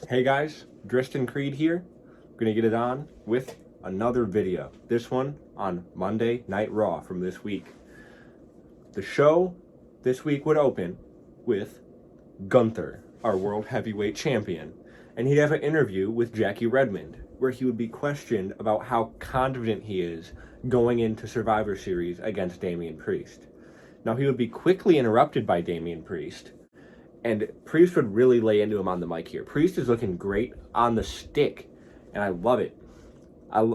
Hey guys, Drystan Kreed here. We're gonna get it on with another video. This one on Monday Night Raw from this week. The show this week would open with Gunther, our World Heavyweight Champion, and he'd have an interview with Jackie Redmond, where he would be questioned about how confident he is going into Survivor Series against Damian Priest. Now he would be quickly interrupted by Damian Priest, and Priest would really lay into him on the mic here. Priest is looking great on the stick, and I love it.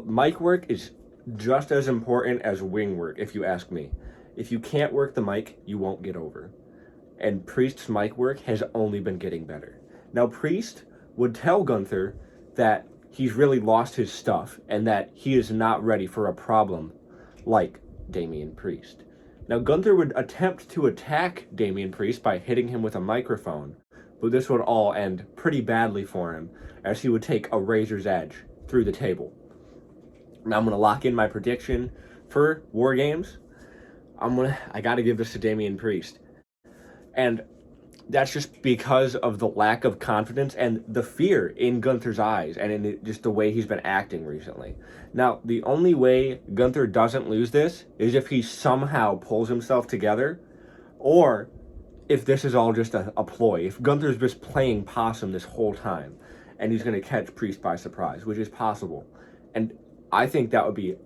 Mic work is just as important as wing work, if you ask me. If you can't work the mic, you won't get over. And Priest's mic work has only been getting better. Now, Priest would tell Gunther that he's really lost his stuff and that he is not ready for a problem like Damian Priest. Now, Gunther would attempt to attack Damian Priest by hitting him with a microphone, but this would all end pretty badly for him, as he would take a razor's edge through the table. Now, I'm going to lock in my prediction for War Games. I got to give this to Damian Priest. And that's just because of the lack of confidence and the fear in Gunther's eyes and in just the way he's been acting recently. Now, the only way Gunther doesn't lose this is if he somehow pulls himself together, or if this is all just a ploy. If Gunther's just playing possum this whole time and he's going to catch Priest by surprise, which is possible. And I think that would be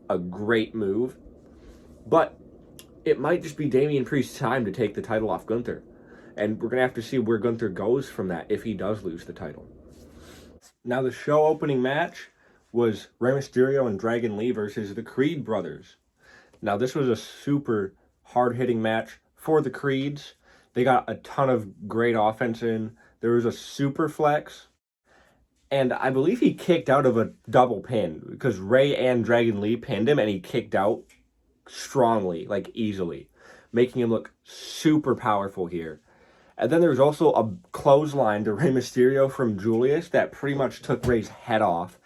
a great move. But it might just be Damian Priest's time to take the title off Gunther. And we're going to have to see where Gunther goes from that if he does lose the title. Now, the show opening match was Rey Mysterio and Dragon Lee versus the Creed brothers. Now, this was a super hard-hitting match for the Creeds. They got a ton of great offense in. There was a super flex. And I believe he kicked out of a double pin because Rey and Dragon Lee pinned him and he kicked out strongly, like easily, making him look super powerful here. And then there was also a clothesline to Rey Mysterio from Julius that pretty much took Rey's head off.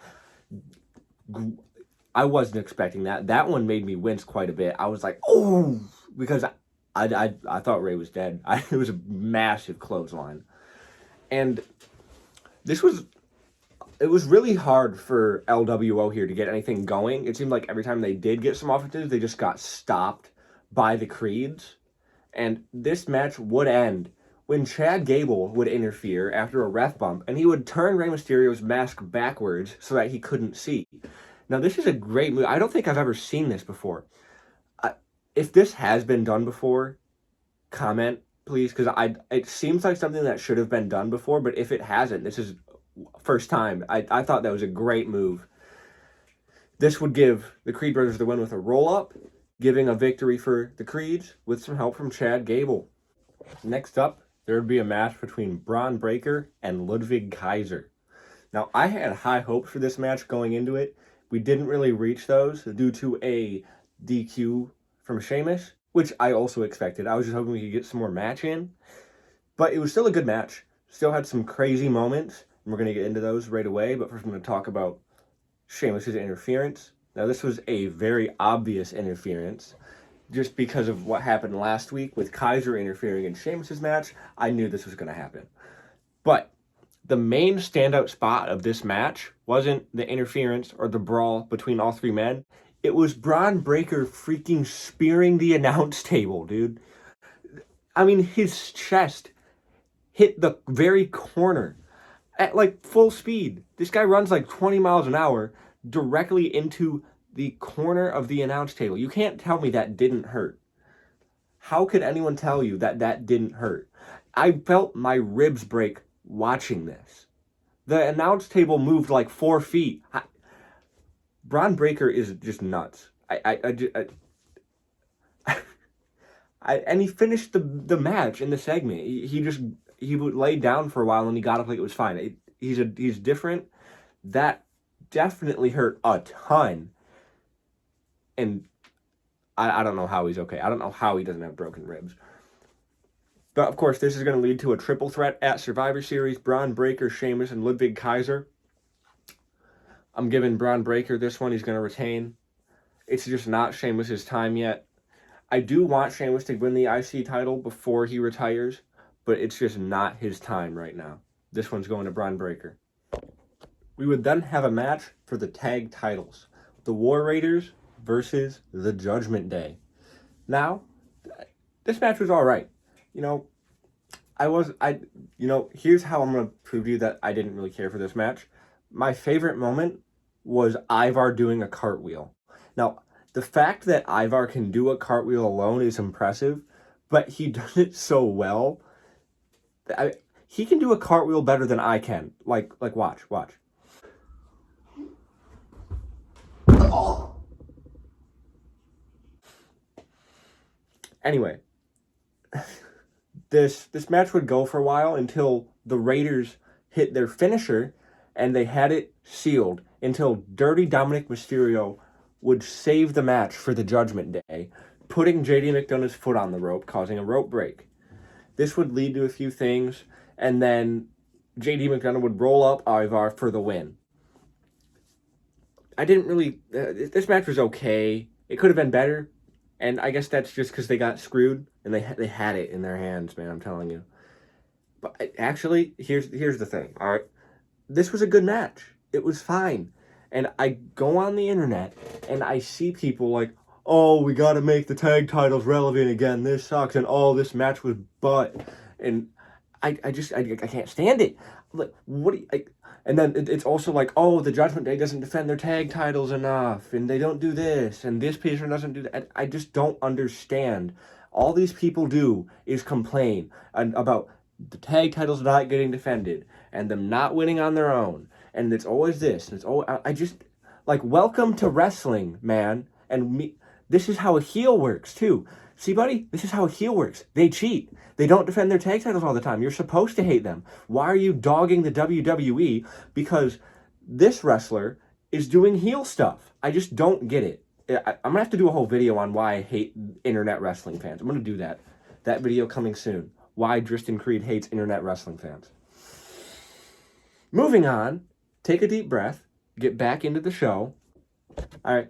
I wasn't expecting that. That one made me wince quite a bit. I was like, oh, because I thought Rey was dead. It was a massive clothesline. And it was really hard for LWO here to get anything going. It seemed like every time they did get some offenses, they just got stopped by the Creeds. And this match would end when Chad Gable would interfere after a ref bump, and he would turn Rey Mysterio's mask backwards so that he couldn't see. Now, this is a great move. I don't think I've ever seen this before. If this has been done before, comment, please, because it seems like something that should have been done before, but if it hasn't, this is first time. I thought that was a great move. This would give the Creed brothers the win with a roll-up, giving a victory for the Creeds with some help from Chad Gable. Next up, there would be a match between Braun Breaker and Ludwig Kaiser. Now, I had high hopes for this match going into it. We didn't really reach those due to a DQ from Sheamus, which I also expected. I was just hoping we could get some more match in. But it was still a good match. Still had some crazy moments, and we're going to get into those right away. But first, I'm going to talk about Sheamus' interference. Now, this was a very obvious interference. Just because of what happened last week with Kaiser interfering in Sheamus' match, I knew this was going to happen. But the main standout spot of this match wasn't the interference or the brawl between all three men. It was Braun Breaker freaking spearing the announce table, dude. I mean, his chest hit the very corner at like full speed. This guy runs like 20 miles an hour directly into the corner of the announce table. You can't tell me that didn't hurt. How could anyone tell you that that didn't hurt? I felt my ribs break watching this. The announce table moved like 4 feet. Braun Breaker is just nuts. And he finished the match in the segment. He would lay down for a while and he got up like it was fine. He's different. That definitely hurt a ton. And I don't know how he's okay. I don't know how he doesn't have broken ribs. But, of course, this is going to lead to a triple threat at Survivor Series. Braun Breaker, Sheamus, and Ludwig Kaiser. I'm giving Braun Breaker this one. He's going to retain. It's just not Sheamus' time yet. I do want Sheamus to win the IC title before he retires, but it's just not his time right now. This one's going to Braun Breaker. We would then have a match for the tag titles. The War Raiders versus the Judgment Day. Now, this match was all right. Here's how I'm going to prove to you that I didn't really care for this match. My favorite moment was Ivar doing a cartwheel. Now, the fact that Ivar can do a cartwheel alone is impressive, but he does it so well. He can do a cartwheel better than I can. Like watch. Anyway, this match would go for a while until the Raiders hit their finisher, and they had it sealed until Dirty Dominic Mysterio would save the match for the Judgment Day, putting JD McDonough's foot on the rope, causing a rope break. This would lead to a few things, and then JD McDonough would roll up Ivar for the win. This match was okay. It could have been better, and I guess that's just because they got screwed, and they had it in their hands, man, I'm telling you. But actually, here's the thing, all right? This was a good match. It was fine. And I go on the internet, and I see people like, oh, we got to make the tag titles relevant again. This sucks. And oh, this match was butt. And I can't stand it. Like, and then it's also like, oh, the Judgment Day doesn't defend their tag titles enough. And they don't do this. And this person doesn't do that. I just don't understand. All these people do is complain about the tag titles not getting defended and them not winning on their own. And it's always this. And it's always, welcome to wrestling, man. And this is how a heel works, too. See, buddy, this is how a heel works. They cheat. They don't defend their tag titles all the time. You're supposed to hate them. Why are you dogging the WWE? Because this wrestler is doing heel stuff. I just don't get it. I'm going to have to do a whole video on why I hate internet wrestling fans. I'm going to do that. That video coming soon. Why Drystan Kreed hates internet wrestling fans. Moving on, take a deep breath, get back into the show. All right,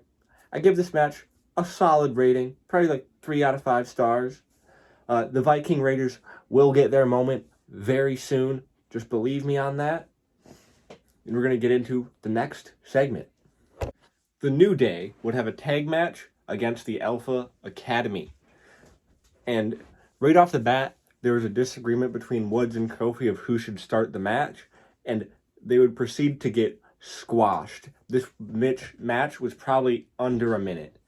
I give this match a solid rating, probably like 3 out of 5 stars. The Viking Raiders will get their moment very soon. Just believe me on that. And we're going to get into the next segment. The New Day would have a tag match against the Alpha Academy. And right off the bat, there was a disagreement between Woods and Kofi of who should start the match, and they would proceed to get squashed. This match was probably under a minute.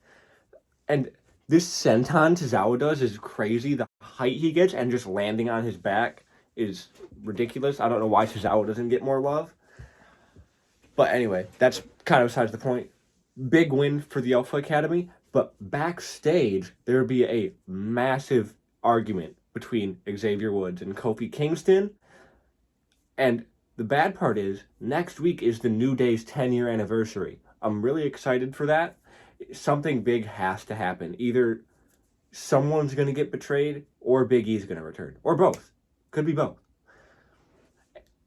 And this senton Tozawa does is crazy. The height he gets and just landing on his back is ridiculous. I don't know why Tozawa doesn't get more love. But anyway, that's kind of besides the point. Big win for the Alpha Academy, but backstage, there would be a massive argument between Xavier Woods and Kofi Kingston. And the bad part is, next week is the New Day's 10-year anniversary. I'm really excited for that. Something big has to happen. Either someone's going to get betrayed or Big E's going to return. Or both. Could be both.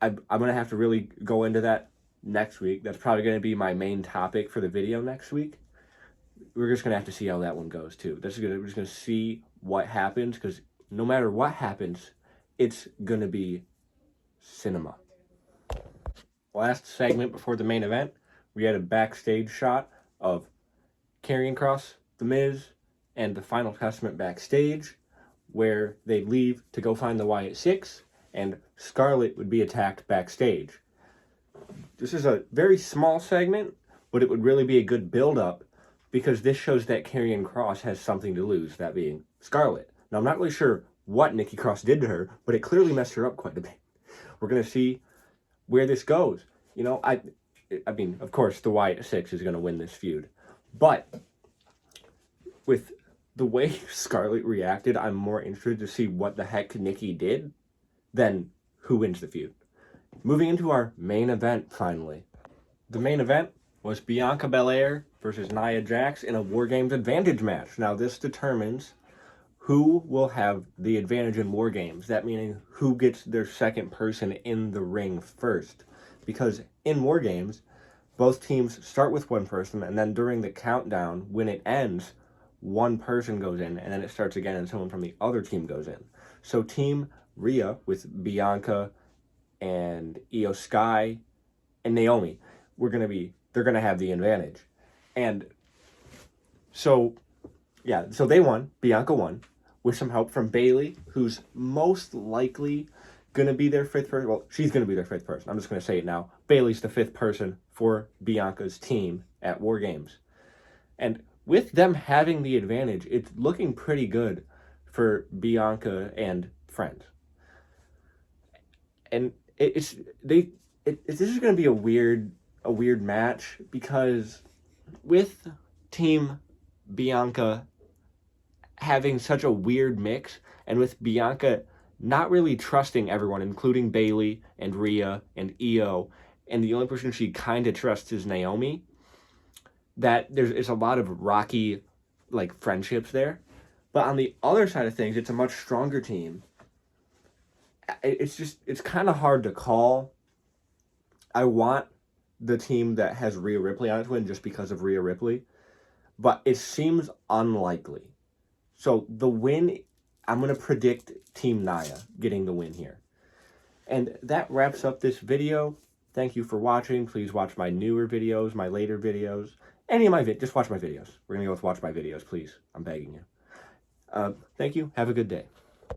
I'm going to have to really go into that next week. That's probably going to be my main topic for the video next week. We're just going to have to see how that one goes, too. We're just going to see what happens, because no matter what happens, it's going to be cinema. Last segment before the main event, we had a backstage shot of Karrion Kross, The Miz, and the Final Testament backstage, where they'd leave to go find the Wyatt Six, and Scarlett would be attacked backstage. This is a very small segment, but it would really be a good build-up, because this shows that Karrion Kross has something to lose, that being Scarlett. Now, I'm not really sure what Nikki Cross did to her, but it clearly messed her up quite a bit. We're going to see where this goes. I mean, of course, the Wyatt Six is going to win this feud. But with the way Scarlett reacted, I'm more interested to see what the heck Nikki did than who wins the feud. Moving into our main event, finally. The main event was Bianca Belair versus Nia Jax in a War Games advantage match. Now, this determines who will have the advantage in War Games. That meaning who gets their second person in the ring first. Because in War Games, both teams start with one person, and then during the countdown, when it ends, one person goes in, and then it starts again, and someone from the other team goes in. So Team Rhea with Bianca and Io Sky and Naomi, they're gonna have the advantage. And so so they won. Bianca won with some help from Bayley, who's most likely gonna be their fifth person. Well, she's gonna be their fifth person. I'm just gonna say it now. Bayley's the fifth person for Bianca's team at War Games. And with them having the advantage, it's looking pretty good for Bianca and friends. And this is going to be a weird match, because with Team Bianca having such a weird mix, and with Bianca not really trusting everyone, including Bayley and Rhea and Io, and the only person she kind of trusts is Naomi, that it's a lot of rocky, like, friendships there. But on the other side of things, it's a much stronger team. It's kind of hard to call. I want the team that has Rhea Ripley on it to win just because of Rhea Ripley, but it seems unlikely. So the win, I'm going to predict Team Nia getting the win here. And that wraps up this video. Thank you for watching. Please watch my newer videos, my later videos. Any of my just watch my videos. We're going to go with watch my videos, please. I'm begging you. Thank you. Have a good day.